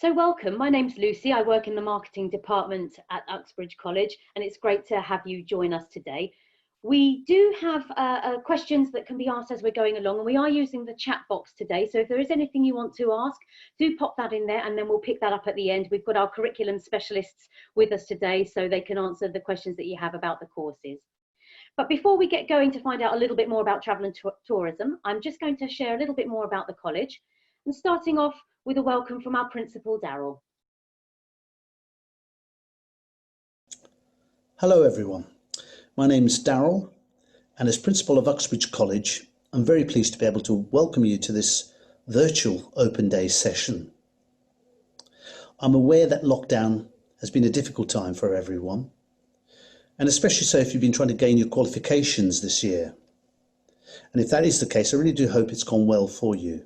So welcome, my name's Lucy. I work in the marketing department at Uxbridge College, and it's great to have you join us today. We do have questions that can be asked as we're going along, and we are using the chat box today. So if there is anything you want to ask, do pop that in there and then we'll pick that up at the end. We've got our curriculum specialists with us today so they can answer the questions that you have about the courses. But before we get going to find out a little bit more about travel and tourism, I'm just going to share a little bit more about the college, and starting off with a welcome from our principal, Daryl. Hello everyone, my name is Daryl, and as principal of Uxbridge College, I'm very pleased to be able to welcome you to this virtual open day session. I'm aware that lockdown has been a difficult time for everyone, and especially so if you've been trying to gain your qualifications this year. And if that is the case, I really do hope it's gone well for you.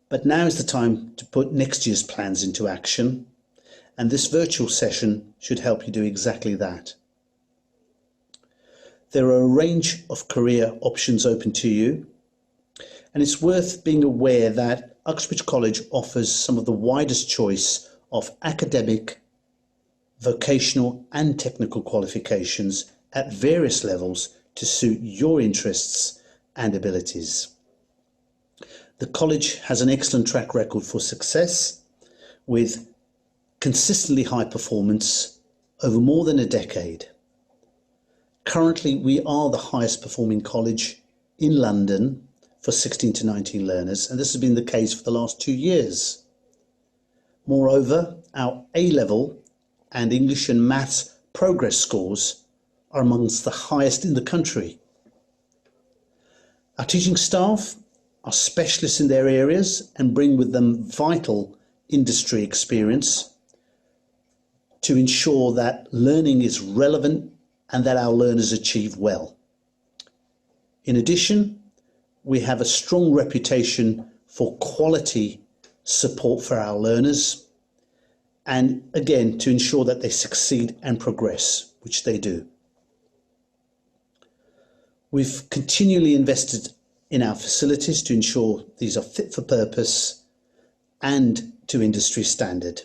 But now is the time to put next year's plans into action, and this virtual session should help you do exactly that. There are a range of career options open to you, and it's worth being aware that Uxbridge College offers some of the widest choice of academic, vocational and technical qualifications at various levels to suit your interests and abilities. The college has an excellent track record for success with consistently high performance over more than a decade. Currently, we are the highest performing college in London for 16 to 19 learners, and this has been the case for the last 2 years. Moreover, our A-level and English and Maths progress scores are amongst the highest in the country. Our teaching staff are specialists in their areas and bring with them vital industry experience to ensure that learning is relevant and that our learners achieve well. In addition, we have a strong reputation for quality support for our learners, and again to ensure that they succeed and progress, which they do. We've continually invested in our facilities to ensure these are fit for purpose and to industry standard,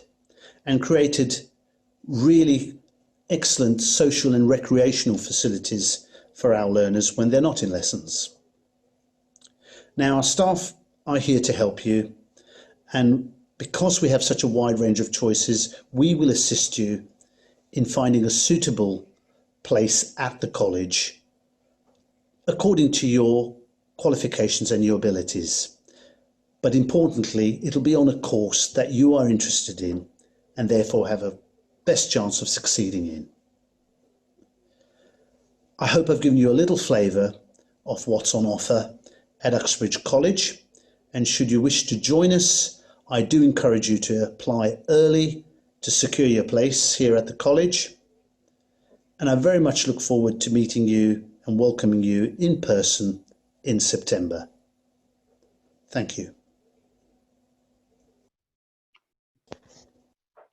and created really excellent social and recreational facilities for our learners when they're not in lessons. Now, our staff are here to help you, and because we have such a wide range of choices, we will assist you in finding a suitable place at the college according to your qualifications and your abilities. But importantly, it'll be on a course that you are interested in and therefore have a best chance of succeeding in. I hope I've given you a little flavour of what's on offer at Uxbridge College, and should you wish to join us, I do encourage you to apply early to secure your place here at the college, and I very much look forward to meeting you and welcoming you in person in September. Thank you.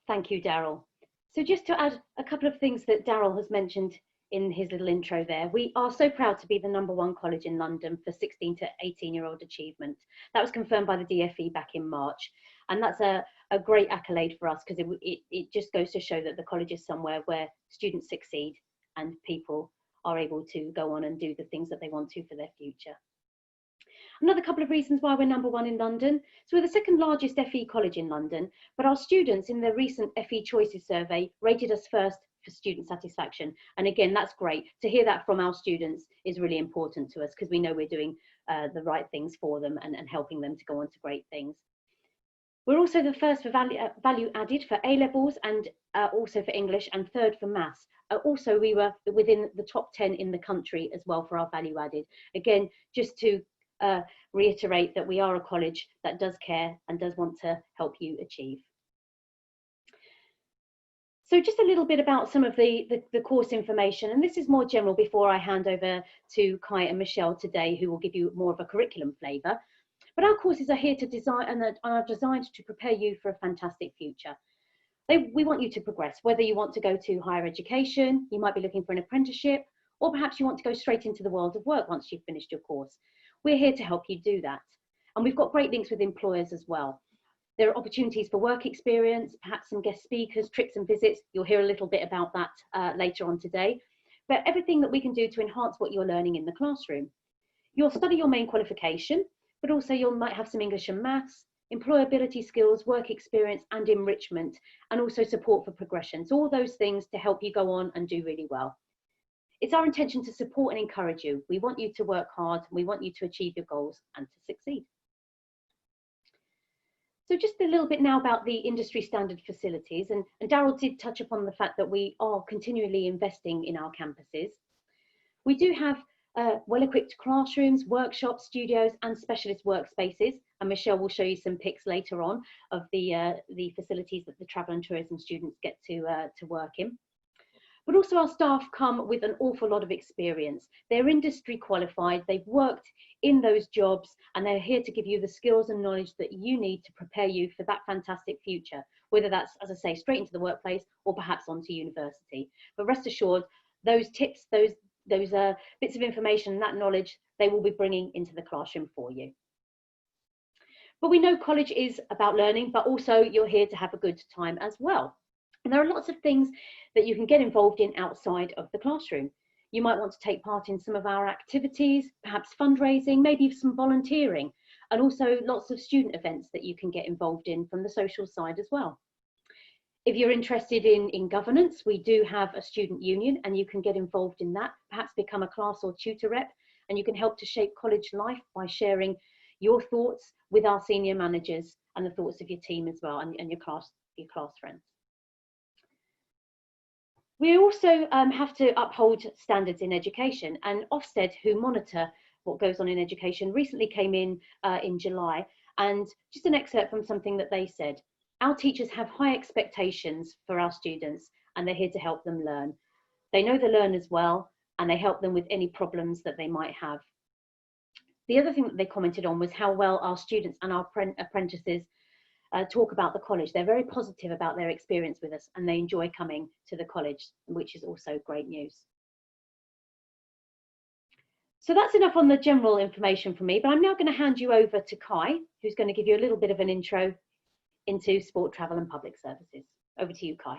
Thank you, Daryl. So just to add a couple of things that Daryl has mentioned in his little intro there, we are so proud to be the #1 college in London for 16 to 18-year-old achievement. That was confirmed by the DFE back in March, and that's a great accolade for us because it just goes to show that the college is somewhere where students succeed and people are able to go on and do the things that they want to for their future. Another couple of reasons why we're #1 in London. So we're the second largest FE college in London, but our students in the recent FE Choices survey rated us first for student satisfaction. And again, that's great. To hear that from our students is really important to us because we know we're doing the right things for them and helping them to go on to great things. We're also the first for value added for A-levels and also for English, and third for maths. Also, we were within the top 10 in the country as well for our value added. Again, just to reiterate that we are a college that does care and does want to help you achieve. So just a little bit about some of the course information, and this is more general before I hand over to Kai and Michelle today, who will give you more of a curriculum flavour. But our courses are here to design and are designed to prepare you for a fantastic future. We want you to progress, whether you want to go to higher education, you might be looking for an apprenticeship, or perhaps you want to go straight into the world of work once you've finished your course. We're here to help you do that. And we've got great links with employers as well. There are opportunities for work experience, perhaps some guest speakers, trips and visits. You'll hear a little bit about that later on today. But everything that we can do to enhance what you're learning in the classroom. You'll study your main qualification, but also you might have some English and maths, employability skills, work experience and enrichment, and also support for progression. So all those things to help you go on and do really well. It's our intention to support and encourage you. We want you to work hard. We want you to achieve your goals and to succeed. So just a little bit now about the industry standard facilities, and Darryl did touch upon the fact that we are continually investing in our campuses. We do have well-equipped classrooms, workshops, studios and specialist workspaces, and Michelle will show you some pics later on of the facilities that the travel and tourism students get to work in. But also our staff come with an awful lot of experience. They're industry qualified, they've worked in those jobs, and they're here to give you the skills and knowledge that you need to prepare you for that fantastic future, whether that's, as I say, straight into the workplace or perhaps onto university. But rest assured, those tips, those bits of information and that knowledge, they will be bringing into the classroom for you. But we know college is about learning, but also you're here to have a good time as well. And there are lots of things that you can get involved in outside of the classroom. You might want to take part in some of our activities, perhaps fundraising, maybe some volunteering, and also lots of student events that you can get involved in from the social side as well. If you're interested in governance, we do have a student union and you can get involved in that, perhaps become a class or tutor rep, and you can help to shape college life by sharing your thoughts with our senior managers and the thoughts of your team as well, and your class friends. We also have to uphold standards in education, and Ofsted, who monitor what goes on in education, recently came in July, and just an excerpt from something that they said. Our teachers have high expectations for our students and they're here to help them learn. They know the learners well and they help them with any problems that they might have. The other thing that they commented on was how well our students and our apprentices talk about the college. They're very positive about their experience with us and they enjoy coming to the college, which is also great news. So that's enough on the general information from me, but I'm now going to hand you over to Kai, who's going to give you a little bit of an intro into sport, travel and public services. Over to you, Kai.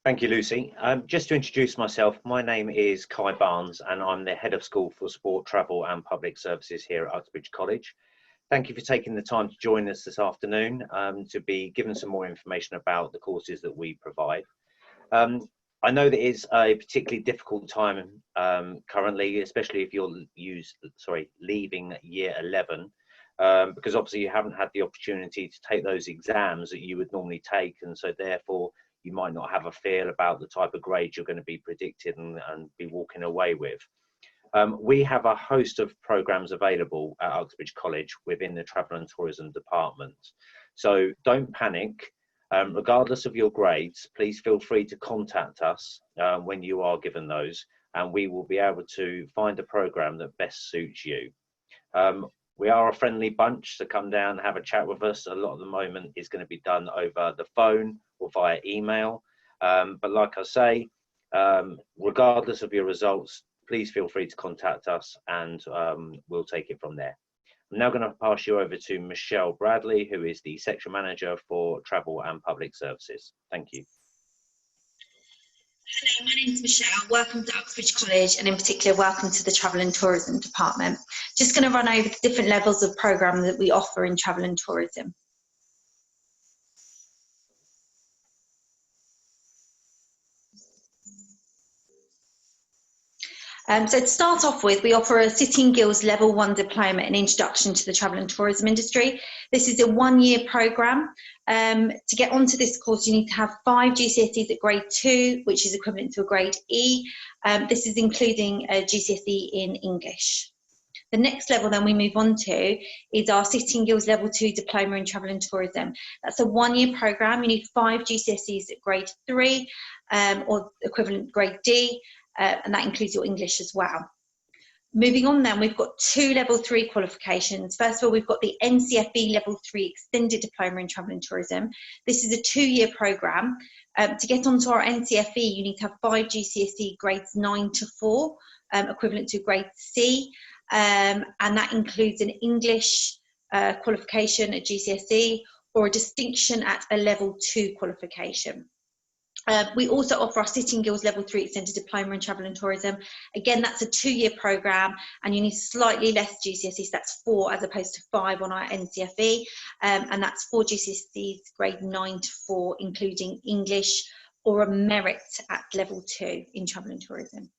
Thank you, Lucy. Just to introduce myself, my name is Kai Barnes and I'm the Head of School for Sport, Travel and Public Services here at Uxbridge College. Thank you for taking the time to join us this afternoon to be given some more information about the courses that we provide. I know that it's a particularly difficult time currently, especially if you're leaving year 11. Because obviously you haven't had the opportunity to take those exams that you would normally take, and so therefore you might not have a feel about the type of grade you're going to be predicted and be walking away with. We have a host of programs available at Uxbridge College within the Travel and Tourism department. So don't panic. Regardless of your grades, please feel free to contact us when you are given those, and we will be able to find a program that best suits you. We are a friendly bunch, so come down and have a chat with us. A lot of the moment is going to be done over the phone or via email. But like I say, regardless of your results, please feel free to contact us and we'll take it from there. I'm now going to pass you over to Michelle Bradley, who is the Section Manager for Travel and Public Services. Thank you. Hello, my name is Michelle. Welcome to Uxbridge College, and in particular, welcome to the Travel and Tourism Department. Just going to run over the different levels of programme that we offer in Travel and Tourism. So to start off with, we offer a City and Guilds Level 1 Diploma in Introduction to the Travel and Tourism Industry. This is a one-year programme. To get onto this course, you need to have 5 GCSEs at grade 2, which is equivalent to a grade E. This is including a GCSE in English. The next level then we move on to is our City and Guilds Level 2 Diploma in Travel and Tourism. That's a one-year programme. You need 5 GCSEs at grade 3 or equivalent grade D. And that includes your English as well. Moving on then, we've got 2 level 3 qualifications. First of all, we've got the Ncfd level 3 Extended Diploma in Travel and Tourism. This is a 2-year programme. To get onto our Ncfd, you need to have 5 GCSE grades 9 to 4, equivalent to grade C. And that includes an English qualification at GCSE, or a distinction at a level 2 qualification. We also offer our City & Guilds Level 3 Extended Diploma in Travel and Tourism. Again, that's a 2-year programme, and you need slightly less GCSEs, so that's 4 as opposed to 5 on our Ncfd, and that's 4 GCSEs grade 9 to 4, including English or a merit at level 2 in Travel and Tourism.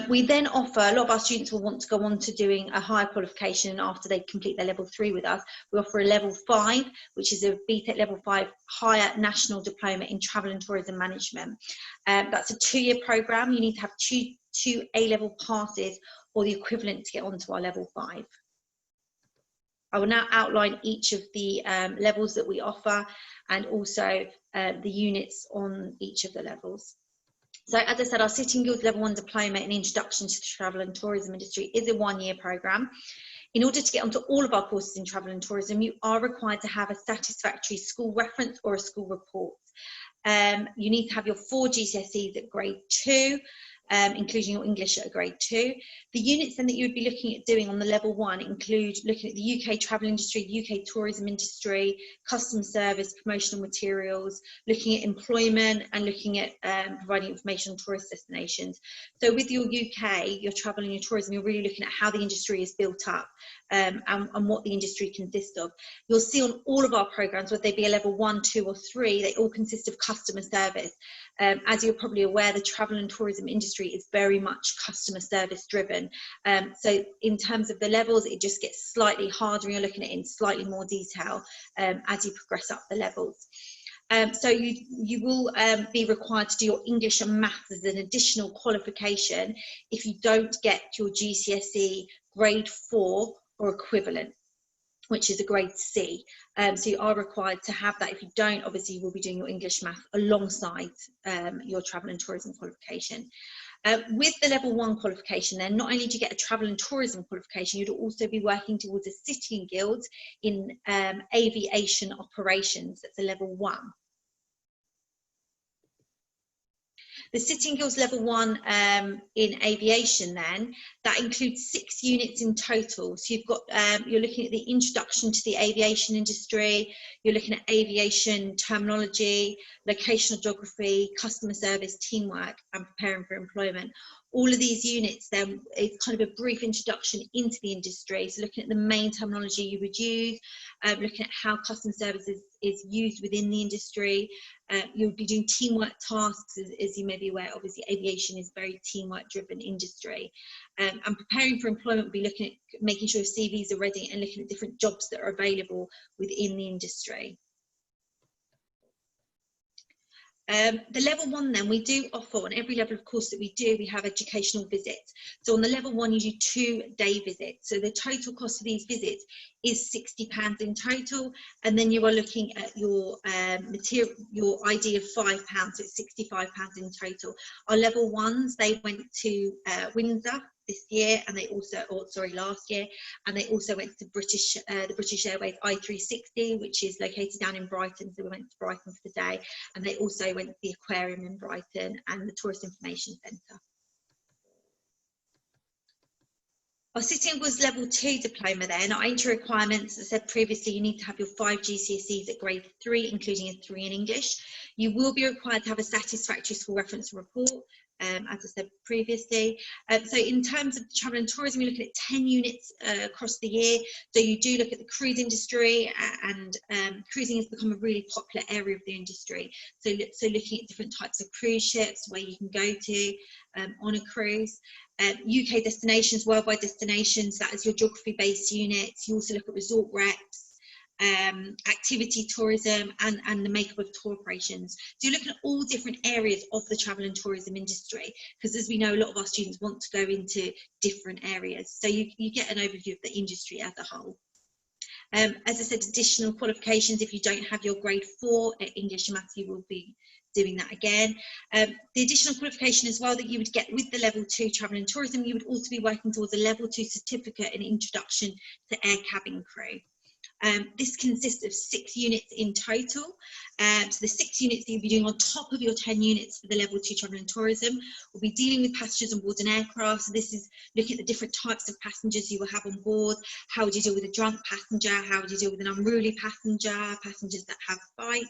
We then offer, a lot of our students will want to go on to doing a higher qualification after they complete their level 3 with us. We offer a level 5, which is a BTEC level 5 higher national diploma in travel and tourism management. That's a 2-year programme. You need to have two A-level passes or the equivalent to get onto our level 5. I will now outline each of the levels that we offer, and also the units on each of the levels. So as I said, our City & Guilds Level 1 Diploma in Introduction to the Travel and Tourism Industry is a 1-year programme. In order to get onto all of our courses in travel and tourism, you are required to have a satisfactory school reference or a school report. You need to have your 4 GCSEs at grade 2, including your English at a grade 2. The units then that you would be looking at doing on the level 1 include looking at the UK travel industry, UK tourism industry, customer service, promotional materials, looking at employment, and looking at providing information on tourist destinations. So with your UK, your travel and your tourism, you're really looking at how the industry is built up and what the industry consists of. You'll see on all of our programmes, whether they be a level 1, 2 or 3, they all consist of customer service. As you're probably aware, the travel and tourism industry is very much customer service driven. So in terms of the levels, it just gets slightly harder, and you're looking at it in slightly more detail as you progress up the levels. So you will be required to do your English and maths as an additional qualification if you don't get your GCSE grade 4 or equivalent, which is a grade C. So you are required to have that. If you don't, obviously you will be doing your English math alongside your travel and tourism qualification. With the level 1 qualification, then not only do you get a travel and tourism qualification, you'd also be working towards a City & Guilds in aviation operations. That's a level 1. The City & Guilds Level 1 in aviation, then, that includes 6 units in total. So you've got, you're looking at the introduction to the aviation industry, you're looking at aviation terminology, locational geography, customer service, teamwork, and preparing for employment. All of these units then is kind of a brief introduction into the industry. So looking at the main terminology you would use, looking at how customer service is used within the industry. You'll be doing teamwork tasks, as you may be aware. Obviously, aviation is a very teamwork-driven industry. And preparing for employment will be looking at making sure CVs are ready and looking at different jobs that are available within the industry. The level 1 then, we do offer on every level of course that we do, we have educational visits. So on the level 1 you do 2-day visits. So the total cost of these visits is £60 in total, and then you are looking at your material, your ID of £5, so it's £65 in total. Our level 1s, they went to Windsor this year, and they also, last year, and they also went to the British Airways I360, which is located down in Brighton. So we went to Brighton for the day, and they also went to the aquarium in Brighton and the Tourist Information Centre. Our City & Guilds Level 2 Diploma then, our entry requirements, as I said previously, you need to have your 5 GCSEs at grade 3, including a 3 in English. You will be required to have a satisfactory school reference report, as I said previously. So in terms of travel and tourism, you're looking at 10 units across the year. So you do look at the cruise industry, and cruising has become a really popular area of the industry. So looking at different types of cruise ships, where you can go to on a cruise. UK destinations, worldwide destinations, that is your geography-based units. You also look at resort reps, activity tourism, and the makeup of tour operations. So you're looking at all different areas of the travel and tourism industry, because as we know, a lot of our students want to go into different areas. So you get an overview of the industry as a whole. As I said, additional qualifications, if you don't have your grade 4 English and Maths, you will be doing that again. The additional qualification as well that you would get with the level 2 travel and tourism, you would also be working towards a level 2 certificate in introduction to air cabin crew. This consists of 6 units in total. So the 6 units that you'll be doing on top of your 10 units for the level 2 travel and tourism will be dealing with passengers on board an aircraft. So this is looking at the different types of passengers you will have on board. How would you deal with a drunk passenger? How would you deal with an unruly passenger? Passengers that have fights.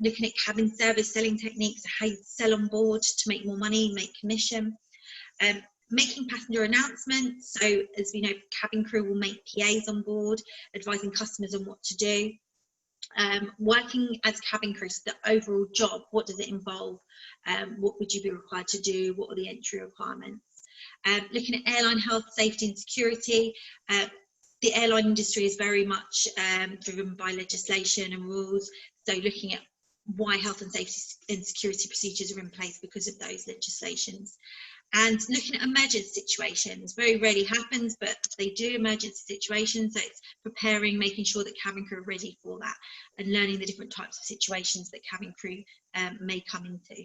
Looking at cabin service selling techniques, how you sell on board to make more money, make commission. Making passenger announcements, so as we know, cabin crew will make PAs on board, advising customers on what to do. Working as cabin crew, so the overall job, what does it involve? What would you be required to do? What are the entry requirements? Looking at airline health, safety and security. The airline industry is very much driven by legislation and rules, so looking at why health and safety and security procedures are in place because of those legislations. And looking at emergency situations, very rarely happens, but they do, emergency situations, so it's preparing, making sure that cabin crew are ready for that, and learning the different types of situations that cabin crew may come into.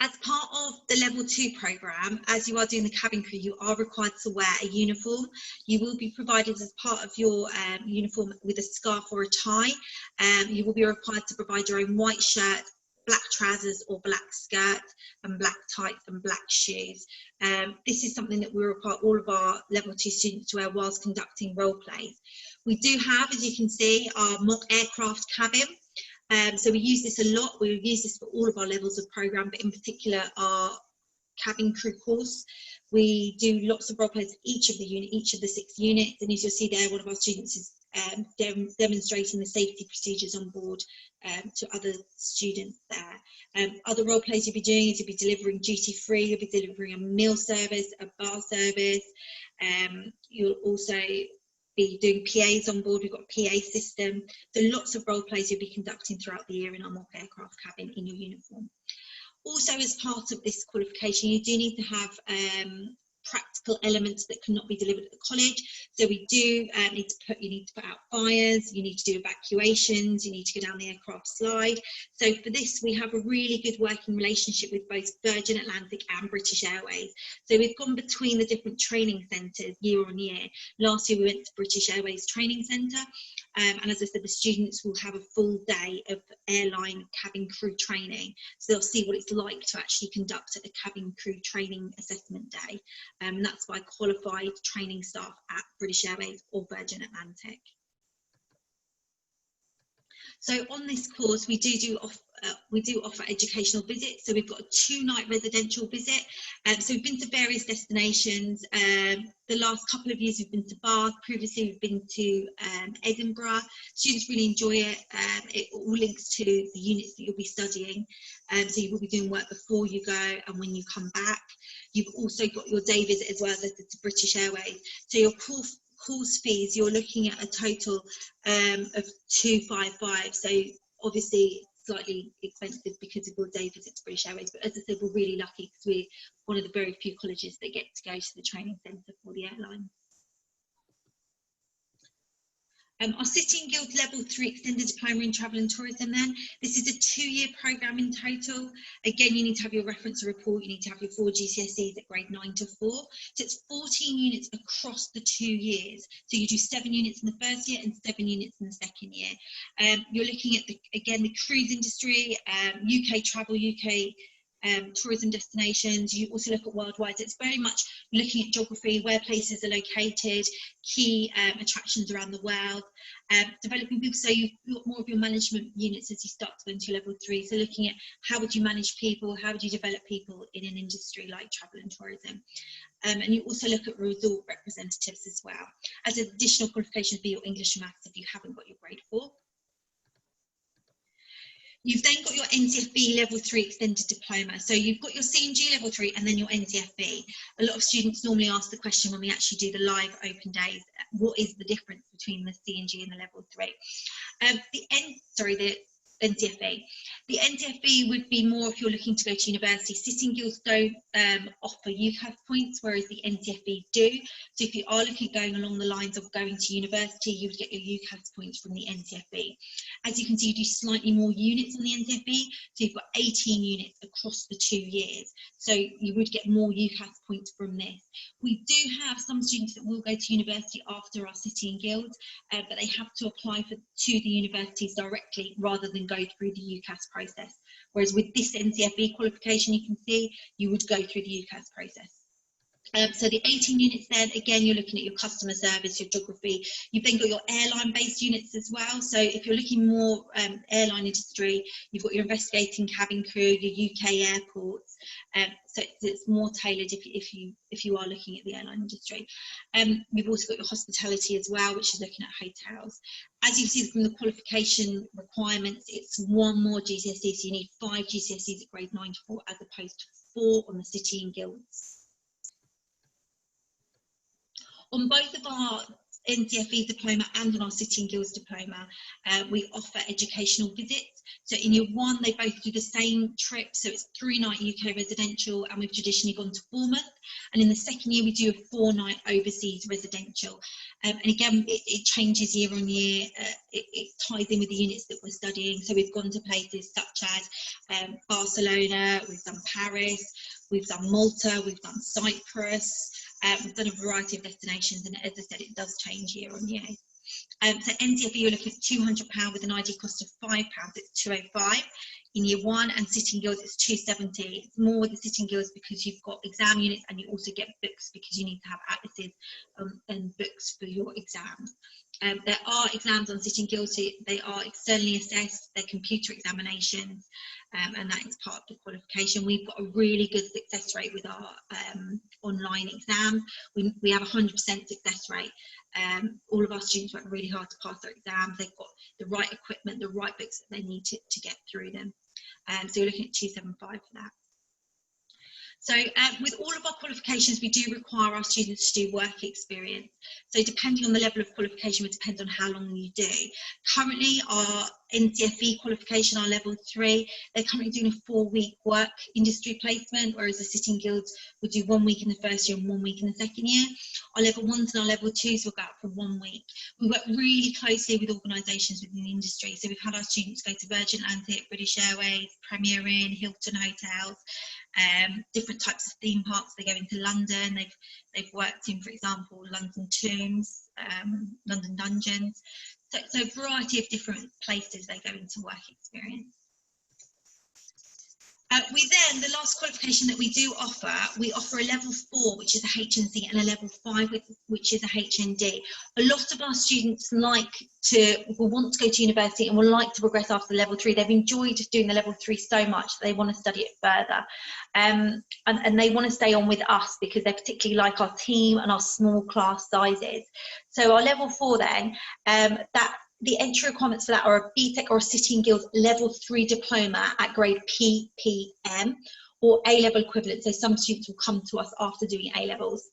As part of the level 2 programme, as you are doing the cabin crew, you are required to wear a uniform. You will be provided as part of your uniform with a scarf or a tie. You will be required to provide your own white shirt, black trousers or black skirt, and black tights and black shoes. This is something that we require all of our level 2 students to wear whilst conducting role plays. We do have, as you can see, our mock aircraft cabin. So we use this a lot. We use this for all of our levels of programme, but in particular our cabin crew course. We do lots of role plays for each of the 6 units, and as you'll see there, one of our students is demonstrating the safety procedures on board to other students there. Other role plays you'll be doing is you'll be delivering duty free, you'll be delivering a meal service, a bar service. You'll also be doing PAs on board. We've got a PA system, so lots of role plays you'll be conducting throughout the year in our mock aircraft cabin in your uniform. Also, as part of this qualification, you do need to have practical elements that cannot be delivered at the college. So we do need to put out fires, you need to do evacuations, you need to go down the aircraft slide. So for this, we have a really good working relationship with both Virgin Atlantic and British Airways. So we've gone between the different training centres year on year. Last year we went to British Airways Training Centre, and as I said, the students will have a full day of airline cabin crew training. So they'll see what it's like to actually conduct a cabin crew training assessment day. That's by qualified training staff at British Airways or Virgin Atlantic. So on this course, we do offer educational visits. So we've got a 2-night residential visit. So we've been to various destinations. The last couple of years we've been to Bath. Previously we've been to Edinburgh. Students really enjoy it. It all links to the units that you'll be studying. So you will be doing work before you go and when you come back. You've also got your day visit as well, that's British Airways. So your course fees, you're looking at a total of 255. So obviously slightly expensive because of your day visit to British Airways, but as I said, we're really lucky because we're one of the very few colleges that get to go to the training centre for the airline. Our City and Guilds Level 3 Extended Diploma in Travel and Tourism then. This is a 2-year programme in total. Again, you need to have your reference report, you need to have your 4 GCSEs at grade 9 to 4. So it's 14 units across the 2 years. So you do 7 units in the first year and 7 units in the second year. You're looking at, again, the cruise industry, UK travel, UK tourism destinations. You also look at worldwide. So it's very much looking at geography, where places are located, key attractions around the world, developing people. So you've got more of your management units as you start to go into level 3. So looking at how would you manage people, how would you develop people in an industry like travel and tourism. And you also look at resort representatives as well as an additional qualification for your English and maths if you haven't got your grade 4. You've then got your Ncfd level 3 extended diploma. So you've got your C&G level 3 and then your Ncfd. A lot of students normally ask the question when we actually do the live open days, what is the difference between the C&G and the level 3? The NCFE. The NCFE would be more if you're looking to go to university. Sitting guilds don't offer UCAS points, whereas the NCFE do. So if you are looking at going along the lines of going to university, you would get your UCAS points from the NCFE. As you can see, you do slightly more units on the NCFE. So you've got 18 units across the 2 years. So you would get more UCAS points from this. We do have some students that will go to university after our City and Guilds, but they have to apply to the universities directly rather than go through the UCAS process. Whereas with this NCFE qualification, you can see you would go through the UCAS process. So the 18 units then, again, you're looking at your customer service, your geography. You've then got your airline-based units as well. So if you're looking more airline industry, you've got your investigating cabin crew, your UK airports. So it's more tailored if you are looking at the airline industry. We've also got your hospitality as well, which is looking at hotels. As you see from the qualification requirements, it's 1 more GCSE, so you need 5 GCSEs at grade 9 to 4 as opposed to 4 on the City and Guilds. On both of our NCFE diploma and on our City and Guilds diploma, we offer educational visits. So in year 1, they both do the same trip. So it's 3-night UK residential, and we've traditionally gone to Bournemouth. And in the second year, we do a 4-night overseas residential. And again, it changes year on year. It ties in with the units that we're studying. So we've gone to places such as Barcelona, we've done Paris, we've done Malta, we've done Cyprus. We've done a variety of destinations, and as I said, it does change year on year. So NCFE, you're looking at £200 with an ID cost of £5, it's £205 in year 1, and Sitting Guilds it's £270. It's more with the Sitting Guilds because you've got exam units and you also get books because you need to have atlases and books for your exams. There are exams on Sitting Guilds, so they are externally assessed, they're computer examinations, and that is part of the qualification. We've got a really good success rate with our online exams. We have a 100% success rate. All of our students work really hard to pass their exams. They've got the right equipment, the right books that they need to get through them. So you're looking at 275 for that. So with all of our qualifications, we do require our students to do work experience. So depending on the level of qualification, it depends on how long you do. Currently, our NCFE qualification, our level 3, they're currently doing a 4-week work industry placement, whereas the Sitting Guilds will do 1 week in the first year and 1 week in the second year. Our level 1s and our level 2s will go out for 1 week. We work really closely with organisations within the industry. So we've had our students go to Virgin Atlantic, British Airways, Premier Inn, Hilton Hotels, different types of theme parks. They go into London. They've worked in, for example, London Tombs, London Dungeons. So a variety of different places they go into work experience. The last qualification that we do offer, we offer a level 4, which is a HNC, and a level 5, which is a HND. A lot of our students will want to go to university and will like to progress after the level 3. They've enjoyed doing the level 3 so much that they want to study it further. And they want to stay on with us because they particularly like our team and our small class sizes. So our level 4 then, the entry requirements for that are a BTEC or a Sitting Guilds level 3 diploma at grade PPM or A-level equivalent. So some students will come to us after doing A-levels.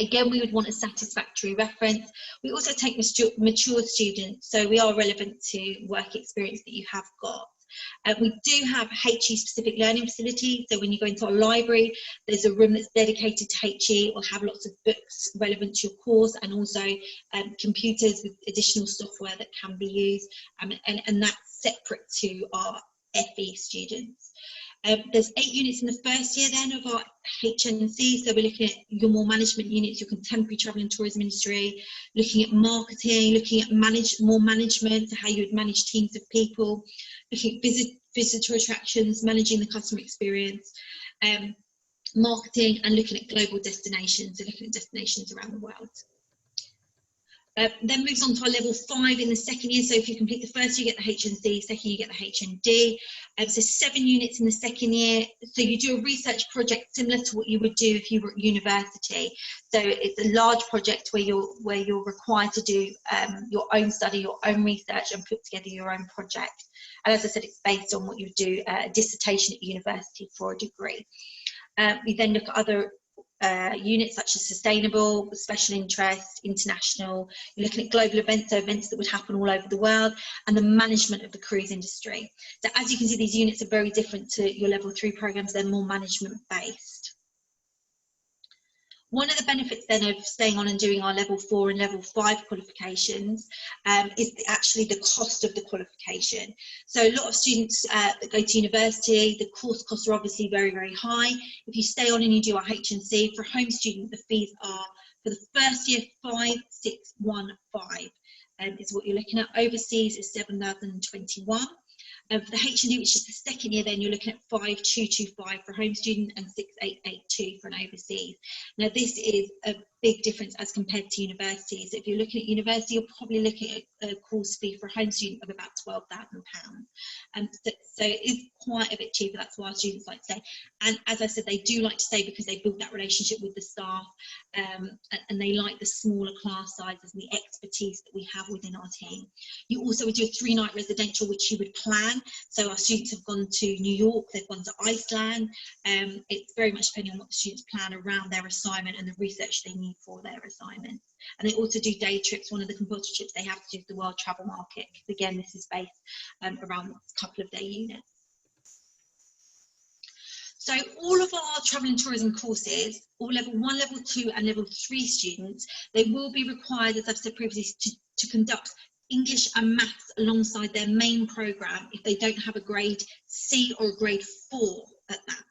Again, we would want a satisfactory reference. We also take mature students, so we are relevant to work experience that you have got. We do have HE specific learning facilities, so when you go into our library, there's a room that's dedicated to HE. It will have lots of books relevant to your course, and also computers with additional software that can be used, and that's separate to our FE students. There's 8 units in the first year then of our HNC, so we're looking at your more management units, your contemporary travel and tourism industry, looking at marketing, looking at more management, so how you would manage teams of people, looking at visitor attractions, managing the customer experience, marketing, and looking at global destinations, so looking at destinations around the world. Then moves on to our level 5 in the second year. So if you complete the first year, you get the HNC, second year, you get the HND. So 7 units in the second year. So you do a research project similar to what you would do if you were at university. So it's a large project where you're required to do your own study, your own research, and put together your own project. And as I said, it's based on what you do a dissertation at university for a degree. We then look at other units such as sustainable, special interest, international. You're looking at global events, so events that would happen all over the world, and the management of the cruise industry. So as you can see, these units are very different to your level 3 programs. They're more management based. One of the benefits then of staying on and doing our level 4 and level 5 qualifications is actually the cost of the qualification. So a lot of students that go to university, the course costs are obviously very, very high. If you stay on and you do our HNC, for a home student, the fees are, for the first year, 5615 is what you're looking at. Overseas is 7,021. For the HND, which is the second year, then you're looking at 5225 for a home student and 6882 for an overseas. Now, this is a big difference as compared to university. So if you're looking at university, you're probably looking at a course fee for a home student of about £12,000. So it is quite a bit cheaper. That's why our students like to stay. And as I said, they do like to stay because they build that relationship with the staff, and they like the smaller class sizes and the expertise that we have within our team. You also would do a 3-night residential, which you would plan. So our students have gone to New York, they've gone to Iceland. It's very much depending on what the students plan around their assignment and the research they need for their assignments. And they also do day trips. One of the compulsory trips they have to do is the World Travel Market, because again, this is based around a couple of day units. So all of our travel and tourism courses, all level 1, level 2 and level 3 students, they will be required, as I've said previously, to conduct English and maths alongside their main programme if they don't have a grade C or a grade 4 at that.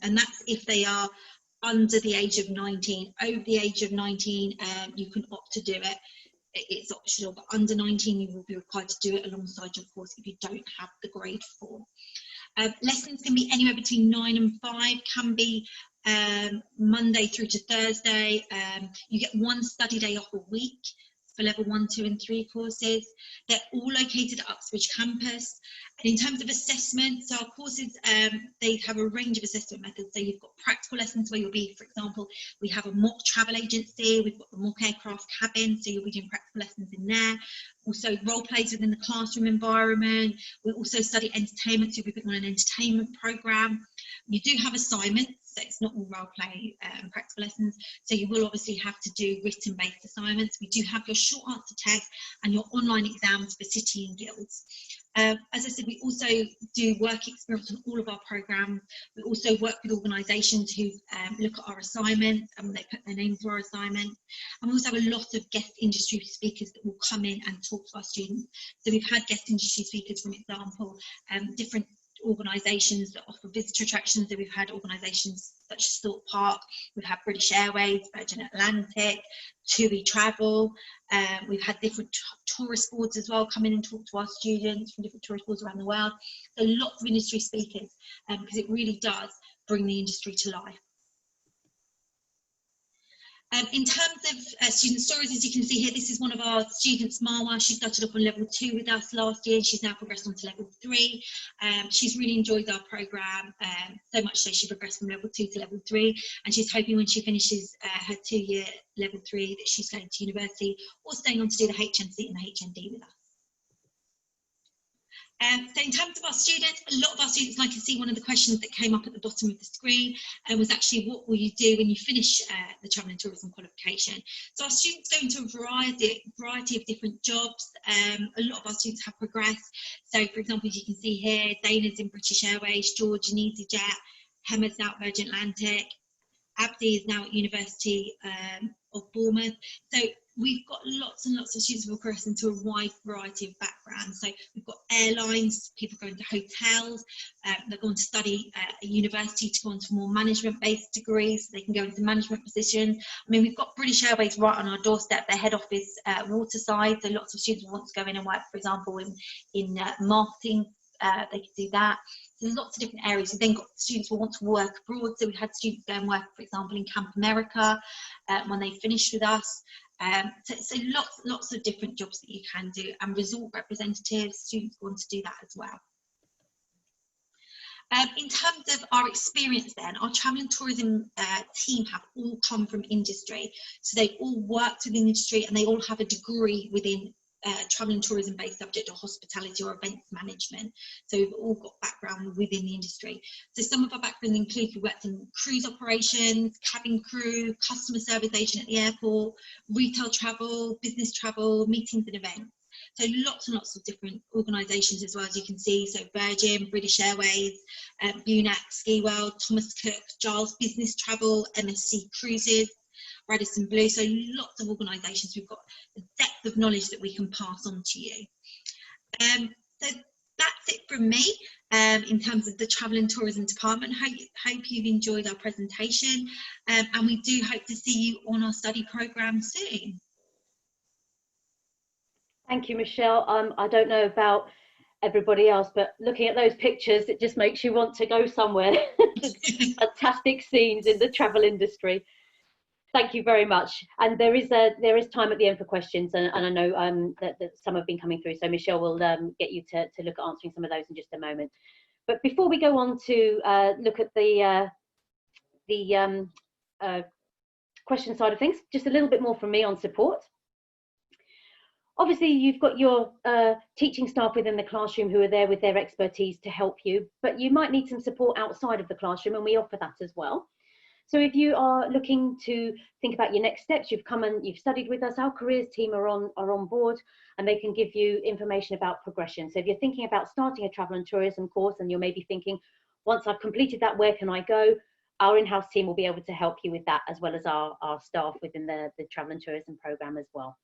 And that's if they are under the age of 19. Over the age of 19, you can opt to do it. It's optional, but under 19, you will be required to do it alongside your course if you don't have the grade 4. Lessons can be anywhere between 9 and 5, can be Monday through to Thursday. You get 1 study day off a week for level 1, 2 and 3 courses. They're all located at Uxbridge campus. And in terms of assessment, so our courses, they have a range of assessment methods. So you've got practical lessons where you'll be, for example, we have a mock travel agency, we've got the mock aircraft cabin, so you'll be doing practical lessons in there. Also role plays within the classroom environment. We also study entertainment, so you'll be putting on an entertainment programme. You do have assignments, so it's not all role play and practical lessons. So you will obviously have to do written based assignments. We do have your short answer tests and your online exams for city and guilds. As I said, we also do work experience on all of our programmes. We also work with organisations who look at our assignments and they put their name to our assignment. And we also have a lot of guest industry speakers that will come in and talk to our students. So we've had guest industry speakers, for example, different organisations that offer visitor attractions. So we've had organisations such as Thorpe Park, we've had British Airways, Virgin Atlantic, TUI Travel. We've had different tourist boards as well come in and talk to our students from different tourist boards around the world. So lots of industry speakers, because it really does bring the industry to life. In terms of student stories, as you can see here, this is one of our students, Marwa. She started off on level 2 with us last year. She's now progressed on to level 3. She's really enjoyed our programme, so much so she progressed from level 2 to level 3. And she's hoping when she finishes her 2-year level 3 that she's going to university or staying on to do the HNC and the HND with us. So in terms of our students, a lot of our students, like to see one of the questions that came up at the bottom of the screen was actually, what will you do when you finish the travel and tourism qualification? So our students go into a variety of different jobs. A lot of our students have progressed. So for example, as you can see here, Dana's in British Airways, George in EasyJet, Hemmer's now at Virgin Atlantic, Abdi is now at University of Bournemouth. So we've got lots and lots of students who progress into a wide variety of backgrounds. So we've got airlines, people going to hotels, they're going to study at a university to go into more management-based degrees, so they can go into management positions. I mean, we've got British Airways right on our doorstep, their head office waterside, so lots of students want to go in and work, for example, in marketing. They could do that. So there's lots of different areas. We've then got students who want to work abroad. So we've had students go and work, for example, in Camp America when they finished with us. So lots of different jobs that you can do. And resort representatives, students want to do that as well. In terms of our experience then, our travel and tourism team have all come from industry. So they all worked within industry and they all have a degree within travel and tourism based subject or hospitality or events management. So we've all got background within the industry. So some of our backgrounds include we worked in cruise operations, cabin crew, customer service agent at the airport, retail travel, business travel, meetings and events. So lots and lots of different organisations as well, as you can see. So Virgin, British Airways, Bunac, Ski World, Thomas Cook, Giles Business Travel, MSC Cruises, Radisson Blue. So lots of organisations. We've got a depth of knowledge that we can pass on to you. So that's it from me in terms of the Travel and Tourism Department. Hope you've enjoyed our presentation, and we do hope to see you on our study programme soon. Thank you, Michelle. I don't know about everybody else, but looking at those pictures, it just makes you want to go somewhere. Fantastic scenes in the travel industry. Thank you very much. And there is time at the end for questions, and I know that some have been coming through. So Michelle will get you to look at answering some of those in just a moment. But before we go on to look at the question side of things, just a little bit more from me on support. Obviously, you've got your teaching staff within the classroom who are there with their expertise to help you, but you might need some support outside of the classroom, and we offer that as well. So if you are looking to think about your next steps, you've come and you've studied with us, our careers team are on board, and they can give you information about progression. So if you're thinking about starting a travel and tourism course, and you're maybe thinking, once I've completed that, where can I go? Our in-house team will be able to help you with that, as well as our staff within the travel and tourism program as well.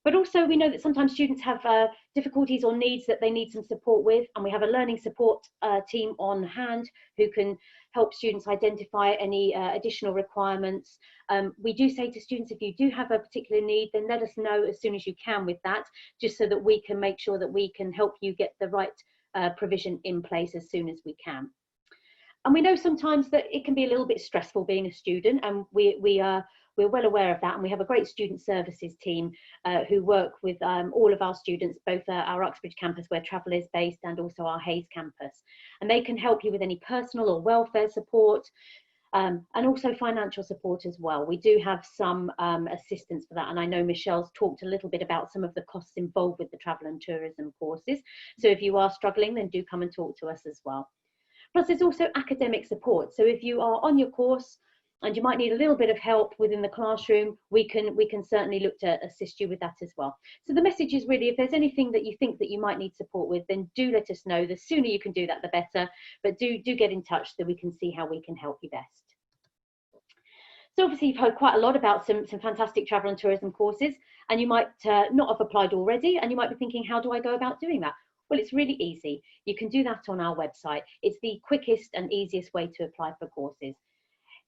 But also we know that sometimes students have difficulties or needs that they need some support with, and we have a learning support team on hand who can help students identify any additional requirements. We do say to students, if you do have a particular need, then let us know as soon as you can with that, just so that we can make sure that we can help you get the right provision in place as soon as we can. And we know sometimes that it can be a little bit stressful being a student, and we're well aware of that, and we have a great student services team who work with all of our students, both our Uxbridge campus where travel is based and also our Hayes campus. And they can help you with any personal or welfare support and also financial support as well. We do have some assistance for that, and I know Michelle's talked a little bit about some of the costs involved with the travel and tourism courses. So if you are struggling, then do come and talk to us as well. Plus there's also academic support. So if you are on your course and you might need a little bit of help within the classroom, we can certainly look to assist you with that as well. So the message is really, if there's anything that you think that you might need support with, then do let us know. The sooner you can do that, the better. But do get in touch so we can see how we can help you best. So obviously you've heard quite a lot about some fantastic travel and tourism courses, and you might not have applied already, and you might be thinking, how do I go about doing that? Well, it's really easy. You can do that on our website. It's the quickest and easiest way to apply for courses.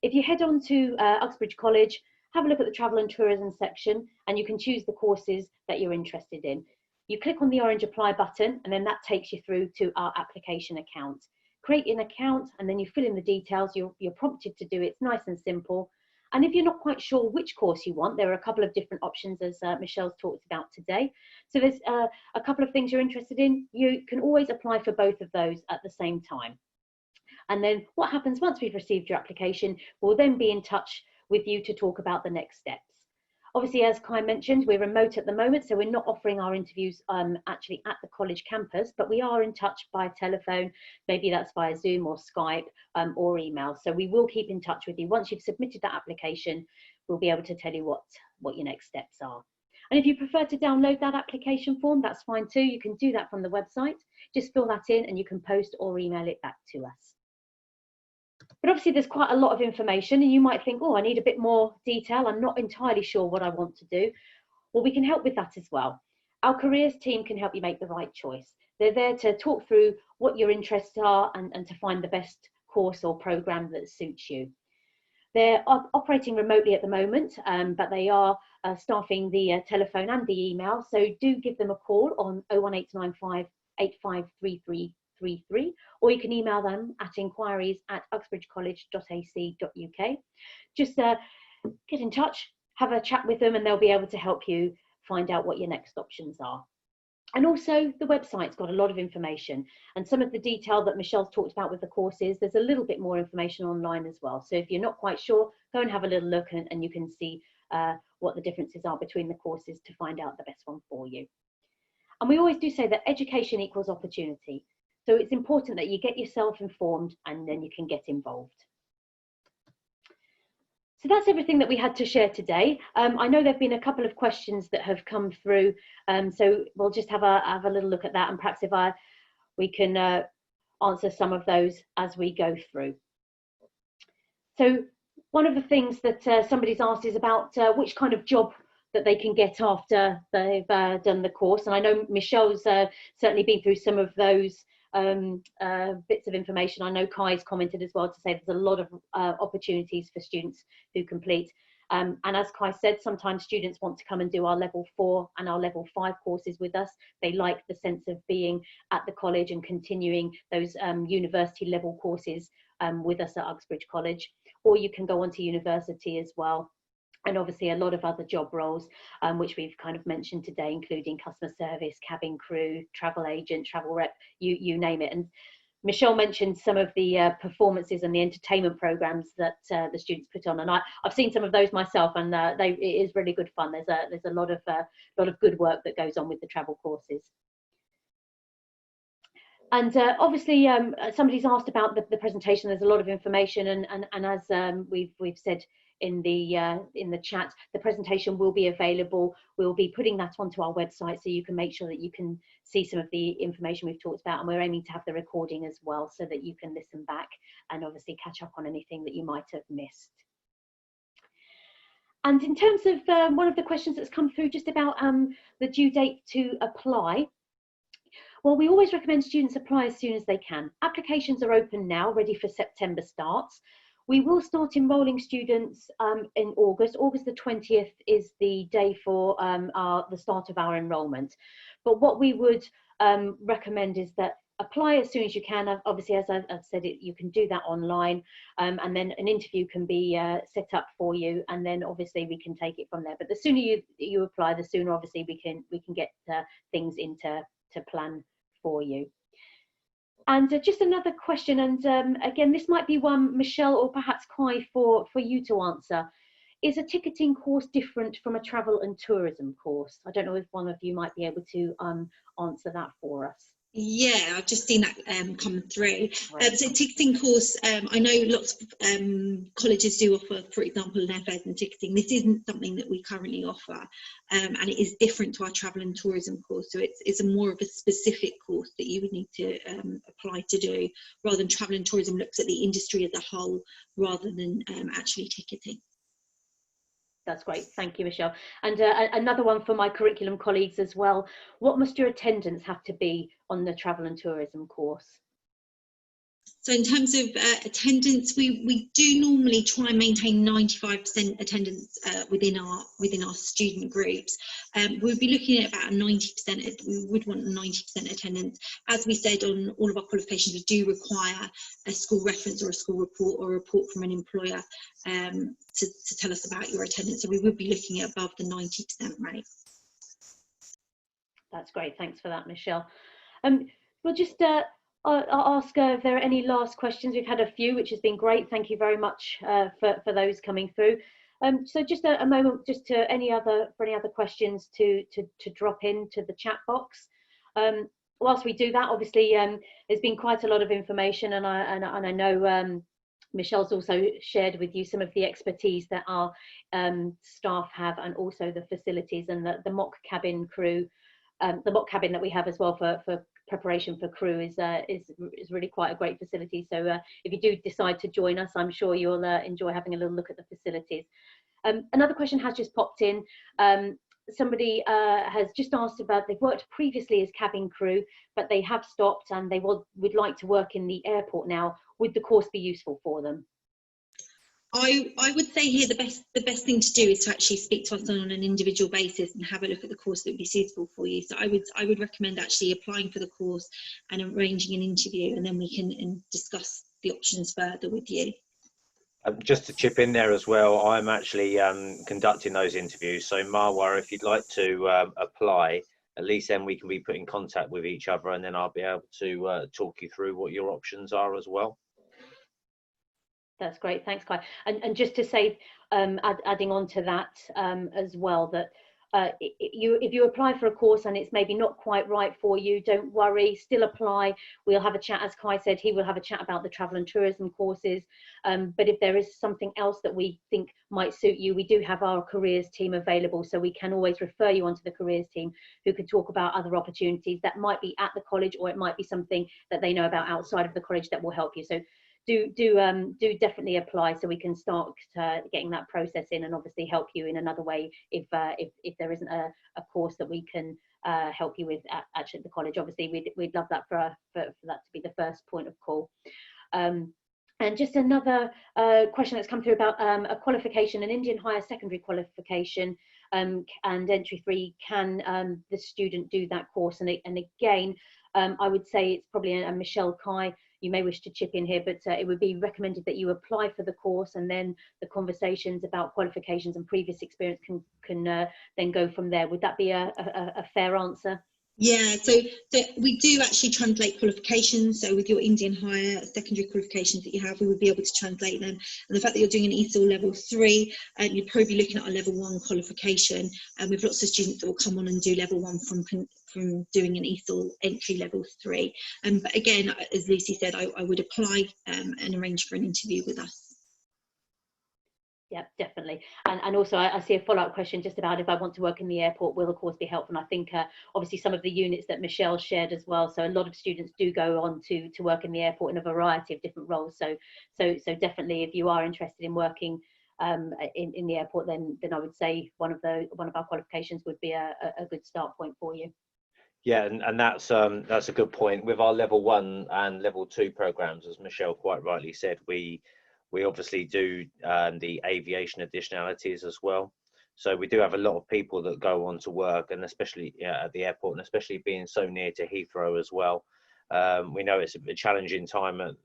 If you head on to Uxbridge College, have a look at the travel and tourism section, and you can choose the courses that you're interested in. You click on the orange apply button, and then that takes you through to our application account. Create an account, and then you fill in the details. You're prompted to do it. It's nice and simple. And if you're not quite sure which course you want, there are a couple of different options, as Michelle's talked about today. So there's a couple of things you're interested in. You can always apply for both of those at the same time. And then what happens once we've received your application, we'll then be in touch with you to talk about the next steps. Obviously, as Kai mentioned, we're remote at the moment, so we're not offering our interviews actually at the college campus, but we are in touch by telephone. Maybe that's via Zoom or Skype or email. So we will keep in touch with you. Once you've submitted that application, we'll be able to tell you what your next steps are. And if you prefer to download that application form, that's fine too. You can do that from the website. Just fill that in and you can post or email it back to us. But obviously there's quite a lot of information, and you might think, oh, I need a bit more detail. I'm not entirely sure what I want to do. Well, we can help with that as well. Our careers team can help you make the right choice. They're there to talk through what your interests are and to find the best course or program that suits you. They're operating remotely at the moment, but they are staffing the telephone and the email. So do give them a call on 01895 853333, or you can email them at inquiries@uxbridgecollege.ac.uk. Just get in touch, have a chat with them, and they'll be able to help you find out what your next options are. And also the website's got a lot of information, and some of the detail that Michelle's talked about with the courses, there's a little bit more information online as well. So if you're not quite sure, go and have a little look, and you can see what the differences are between the courses to find out the best one for you. And we always do say that education equals opportunity. So it's important that you get yourself informed and then you can get involved. So that's everything that we had to share today. I know there have been a couple of questions that have come through, so we'll just have a little look at that, and perhaps if we can answer some of those as we go through. So one of the things that somebody's asked is about which kind of job that they can get after they've done the course, and I know Michelle's certainly been through some of those bits of information. I know Kai's commented as well to say there's a lot of opportunities for students who complete. And as Kai said, sometimes students want to come and do our level 4 and our level 5 courses with us. They like the sense of being at the college and continuing those university level courses with us at Uxbridge College. Or you can go on to university as well. And obviously a lot of other job roles, which we've kind of mentioned today, including customer service, cabin crew, travel agent, travel rep, you name it. And Michelle mentioned some of the performances and the entertainment programs that the students put on, and I've seen some of those myself, and it is really good fun. There's a lot of good work that goes on with the travel courses. And obviously, somebody's asked about the presentation. There's a lot of information, and as we've said in the chat, the presentation will be available. We'll be putting that onto our website, so you can make sure that you can see some of the information we've talked about, and we're aiming to have the recording as well, so that you can listen back and obviously catch up on anything that you might have missed. And in terms of one of the questions that's come through just about the due date to apply, well, we always recommend students apply as soon as they can. Applications are open now, ready for September starts. We will start enrolling students in August. August the 20th is the day for the start of our enrolment. But what we would recommend is that apply as soon as you can. Obviously, as I've said, you can do that online, and then an interview can be set up for you, and then obviously we can take it from there. But the sooner you apply, the sooner obviously we can get things into plan for you. And just another question, and again, this might be one, Michelle, or perhaps Kai, for you to answer. Is a ticketing course different from a travel and tourism course? I don't know if one of you might be able to answer that for us. Yeah, I've just seen that come through. Right. So ticketing course, I know lots of colleges do offer, for example, an FS and ticketing. This isn't something that we currently offer, and it is different to our travel and tourism course. So it's a more of a specific course that you would need to apply to do, rather than travel and tourism looks at the industry as a whole, rather than actually ticketing. That's great, thank you, Michelle. And another one for my curriculum colleagues as well. What must your attendance have to be on the travel and tourism course? So in terms of attendance, we do normally try and maintain 95% attendance within our student groups. We'll be looking at about a 90%. We would want a 90% attendance. As we said, on all of our qualifications, we do require a school reference or a school report or a report from an employer to tell us about your attendance. So we would be looking at above the 90% rate. That's great, thanks for that, Michelle. We'll just I'll ask if there are any last questions. We've had a few, which has been great. Thank you very much for those coming through. So just a moment, just to any other questions to drop into the chat box. Whilst we do that, obviously there's been quite a lot of information, and I know Michelle's also shared with you some of the expertise that our staff have, and also the facilities and the mock cabin crew. The mock cabin that we have as well for preparation for crew is really quite a great facility. So if you do decide to join us, I'm sure you'll enjoy having a little look at the facilities. Another question has just popped in. Somebody has just asked about, they've worked previously as cabin crew, but they have stopped and they would like to work in the airport now. Would the course be useful for them? I would say here the best thing to do is to actually speak to us on an individual basis and have a look at the course that would be suitable for you. So I would recommend actually applying for the course and arranging an interview, and then we can discuss the options further with you. Just to chip in there as well, I'm actually conducting those interviews. So Marwa, if you'd like to apply, at least then we can be put in contact with each other, and then I'll be able to talk you through what your options are as well. That's great, thanks, Kai. And just to say, adding on to that as well, that if you apply for a course and it's maybe not quite right for you, don't worry, still apply. We'll have a chat, as Kai said, he will have a chat about the travel and tourism courses. But if there is something else that we think might suit you, we do have our careers team available, so we can always refer you onto the careers team, who could talk about other opportunities that might be at the college, or it might be something that they know about outside of the college that will help you. So do definitely apply, so we can start getting that process in, and obviously help you in another way if there isn't a course that we can help you with actually at the college. Obviously we'd love that for that to be the first point of call. And just another question that's come through about a qualification, an Indian higher secondary qualification, and entry 3, can the student do that course? And again, I would say it's probably a Michelle, Kai, you may wish to chip in here, but it would be recommended that you apply for the course, and then the conversations about qualifications and previous experience can then go from there. Would that be a fair answer? Yeah, so we do actually translate qualifications. So with your Indian higher secondary qualifications that you have, we would be able to translate them. And the fact that you're doing an ESOL level 3, you'd probably be looking at a level 1 qualification. And with lots of students that will come on and do level 1 from doing an ESOL entry level 3. But again, as Lucy said, I would apply and arrange for an interview with us. Yeah, definitely. And also I see a follow-up question just about if I want to work in the airport, will the course be helpful? And I think obviously some of the units that Michelle shared as well, so a lot of students do go on to work in the airport in a variety of different roles. So definitely, if you are interested in working in the airport, then I would say one of our qualifications would be a good start point for you. Yeah, and that's a good point. With our level 1 and level 2 programs, as Michelle quite rightly said, we obviously do the aviation additionalities as well. So we do have a lot of people that go on to work, and especially at the airport, and especially being so near to Heathrow as well. We know it's a challenging time at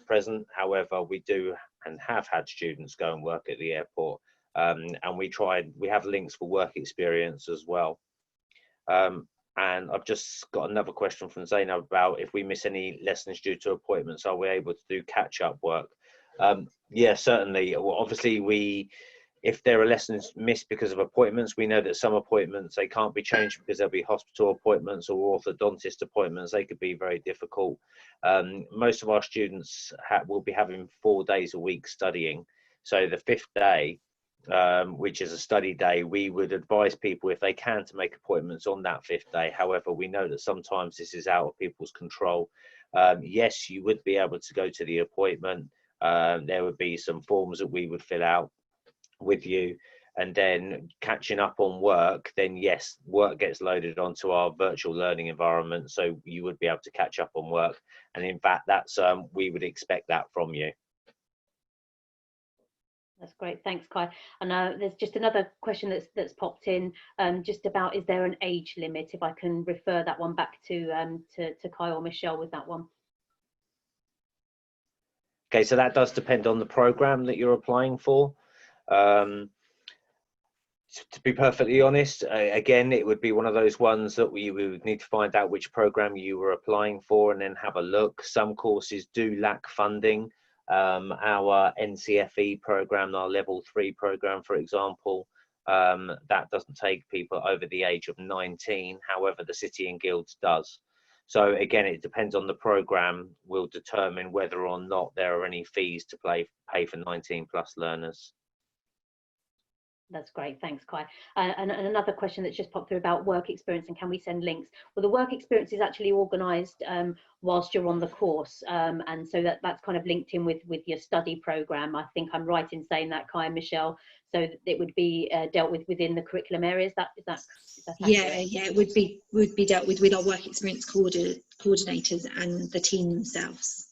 present. However, we do and have had students go and work at the airport, and we have links for work experience as well. And I've just got another question from Zainab about if we miss any lessons due to appointments, are we able to do catch-up work? Yeah, certainly. Well, obviously, if there are lessons missed because of appointments, we know that some appointments, they can't be changed because there'll be hospital appointments or orthodontist appointments. They could be very difficult. Most of our students will be having 4 days a week studying. So the 5th day, which is a study day, we would advise people, if they can, to make appointments on that 5th day. However, we know that sometimes this is out of people's control. Yes, you would be able to go to the appointment. There would be some forms that we would fill out with you, and then catching up on work, then yes, work gets loaded onto our virtual learning environment, so you would be able to catch up on work. And in fact, that's we would expect that from you. That's great, thanks, Kai. And there's just another question that's popped in, just about, is there an age limit? If I can refer that one back to Kai or Michelle with that one. Okay, so that does depend on the program that you're applying for. To be perfectly honest, again, it would be one of those ones that we would need to find out which program you were applying for and then have a look. Some courses do lack funding. Our Ncfd program, our level 3 program, for example, that doesn't take people over the age of 19. However, the City and Guilds does. So again, it depends on the program, will determine whether or not there are any fees to pay for 19+ learners. That's great, thanks, Kai. And another question that's just popped through about work experience and can we send links? Well, the work experience is actually organised whilst you're on the course, and so that's kind of linked in with your study programme. I think I'm right in saying that, Kai and Michelle, so that it would be dealt with within the curriculum area. Is that yeah, it would be dealt with our work experience coordinators and the team themselves.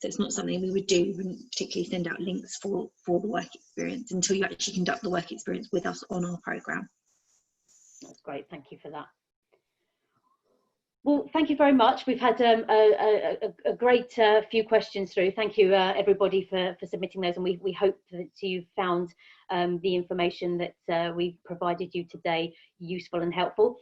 So it's not something we would do. We wouldn't particularly send out links for the work experience until you actually conduct the work experience with us on our programme. That's great, thank you for that. Well, thank you very much. We've had a great few questions through. Thank you, everybody, for submitting those, and we hope that you found the information that we've provided you today useful and helpful.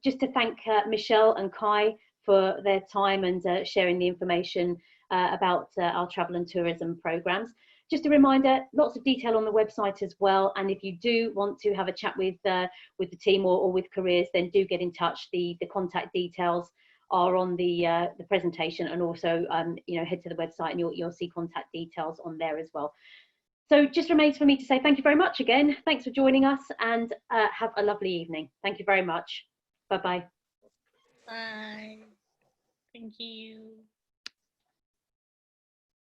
Just to thank Michelle and Kai for their time and sharing the information about our travel and tourism programmes. just a reminder, lots of detail on the website as well. And if you do want to have a chat with the team or with careers, then do get in touch. The contact details are on the presentation, and also you know, head to the website and you'll see contact details on there as well. So just remains for me to say thank you very much again. Thanks for joining us, and have a lovely evening. Thank you very much. Bye-bye. Bye. Thank you.